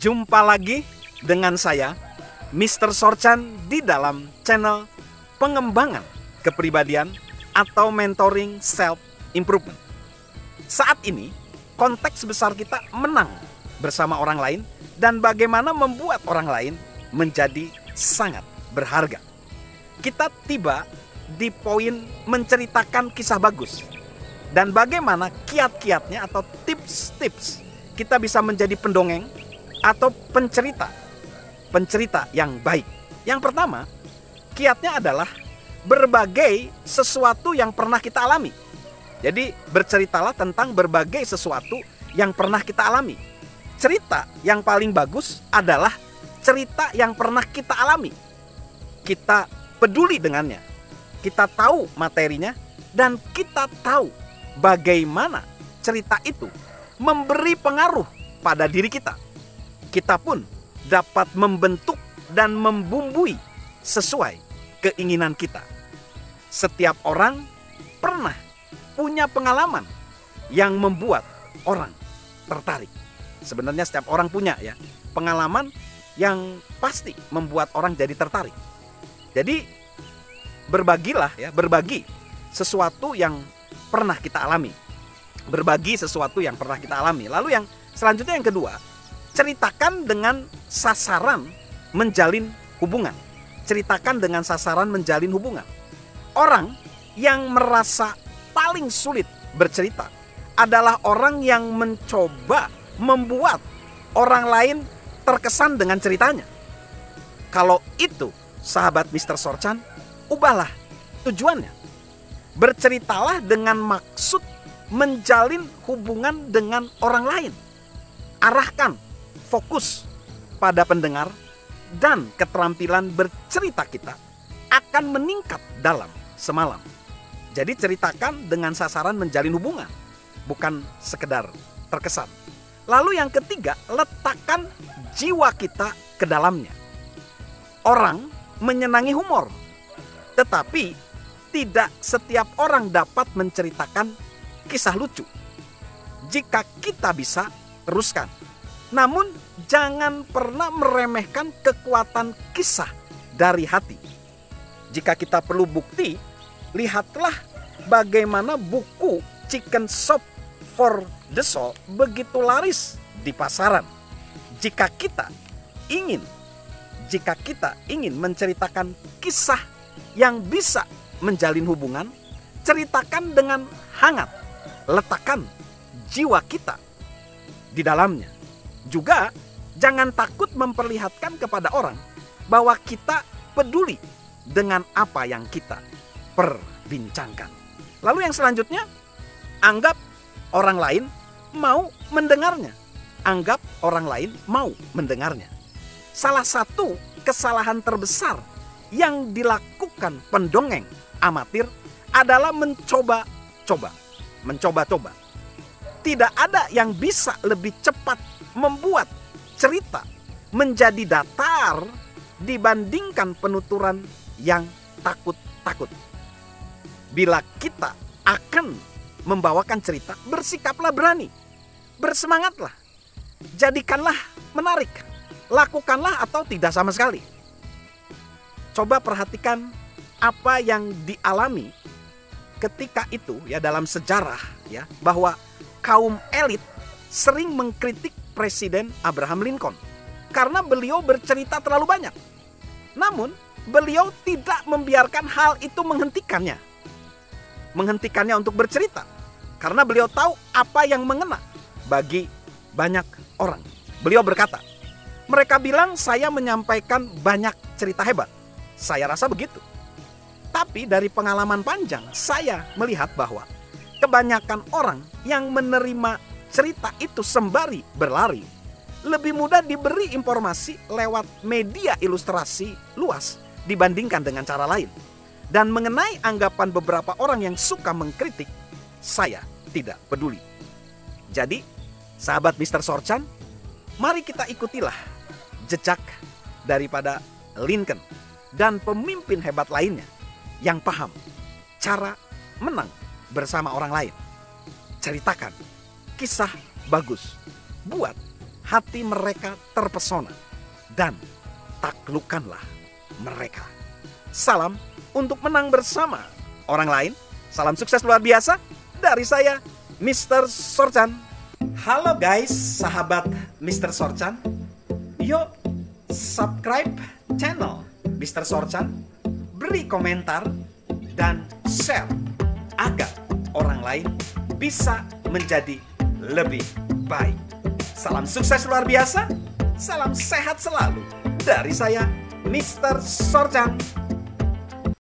Jumpa lagi dengan saya, Mr. Sorchan, di dalam channel pengembangan kepribadian atau mentoring self improvement. Saat ini, konteks besar kita menang bersama orang lain dan bagaimana membuat orang lain menjadi sangat berharga. Kita tiba di poin menceritakan kisah bagus dan bagaimana kiat-kiatnya atau tips-tips kita bisa menjadi pendongeng atau pencerita yang baik. Yang pertama, kiatnya adalah berbagai sesuatu yang pernah kita alami. Jadi berceritalah tentang berbagai sesuatu yang pernah kita alami. Cerita yang paling bagus adalah cerita yang pernah kita alami. Kita peduli dengannya, kita tahu materinya, dan kita tahu bagaimana cerita itu memberi pengaruh pada diri kita. Kita pun dapat membentuk dan membumbui sesuai keinginan kita. Setiap orang pernah punya pengalaman yang membuat orang tertarik. Sebenarnya setiap orang punya ya pengalaman yang pasti membuat orang jadi tertarik. Jadi berbagilah ya, berbagi sesuatu yang pernah kita alami. Berbagi sesuatu yang pernah kita alami. Lalu yang selanjutnya, yang kedua, ceritakan dengan sasaran menjalin hubungan. Ceritakan dengan sasaran menjalin hubungan. Orang yang merasa paling sulit bercerita adalah orang yang mencoba membuat orang lain terkesan dengan ceritanya. Kalau itu, sahabat Mr. Sorchan, ubahlah tujuannya. Berceritalah dengan maksud menjalin hubungan dengan orang lain. Arahkan fokus pada pendengar dan keterampilan bercerita kita akan meningkat dalam semalam. Jadi ceritakan dengan sasaran menjalin hubungan, bukan sekedar terkesan. Lalu yang ketiga, letakkan jiwa kita ke dalamnya. Orang menyenangi humor, tetapi tidak setiap orang dapat menceritakan kisah lucu. Jika kita bisa, teruskan. Namun jangan pernah meremehkan kekuatan kisah dari hati. Jika kita perlu bukti, lihatlah bagaimana buku Chicken Soup for the Soul begitu laris di pasaran. Jika kita ingin menceritakan kisah yang bisa menjalin hubungan, ceritakan dengan hangat. Letakkan jiwa kita di dalamnya. Juga jangan takut memperlihatkan kepada orang bahwa kita peduli dengan apa yang kita perbincangkan. Lalu yang selanjutnya, anggap orang lain mau mendengarnya. Anggap orang lain mau mendengarnya. Salah satu kesalahan terbesar yang dilakukan pendongeng amatir adalah mencoba-coba. Tidak ada yang bisa lebih cepat membuat cerita menjadi datar dibandingkan penuturan yang takut-takut. Bila kita akan membawakan cerita, bersikaplah berani, bersemangatlah, jadikanlah menarik, lakukanlah atau tidak sama sekali. Coba perhatikan apa yang dialami ketika itu ya dalam sejarah ya, bahwa kaum elit sering mengkritik Presiden Abraham Lincoln karena beliau bercerita terlalu banyak. Namun beliau tidak membiarkan hal itu menghentikannya untuk bercerita, karena beliau tahu apa yang mengena bagi banyak orang. Beliau berkata, mereka bilang saya menyampaikan banyak cerita hebat. Saya rasa begitu. Tapi dari pengalaman panjang, saya melihat bahwa kebanyakan orang yang menerima cerita itu sembari berlari lebih mudah diberi informasi lewat media ilustrasi luas dibandingkan dengan cara lain. Dan mengenai anggapan beberapa orang yang suka mengkritik, saya tidak peduli. Jadi, sahabat Mr. Sorchan, mari kita ikutilah jejak daripada Lincoln dan pemimpin hebat lainnya yang paham cara menang bersama orang lain. Ceritakan kisah bagus, buat hati mereka terpesona, dan taklukkanlah mereka. Salam untuk menang bersama orang lain. Salam sukses luar biasa dari saya, Mr. Sorchan. Halo guys, sahabat Mr. Sorchan. Yuk subscribe channel Mr. Sorchan, beri komentar dan share agar orang lain bisa menjadi lebih baik. Salam sukses luar biasa, salam sehat selalu dari saya, Mr. Sorchan.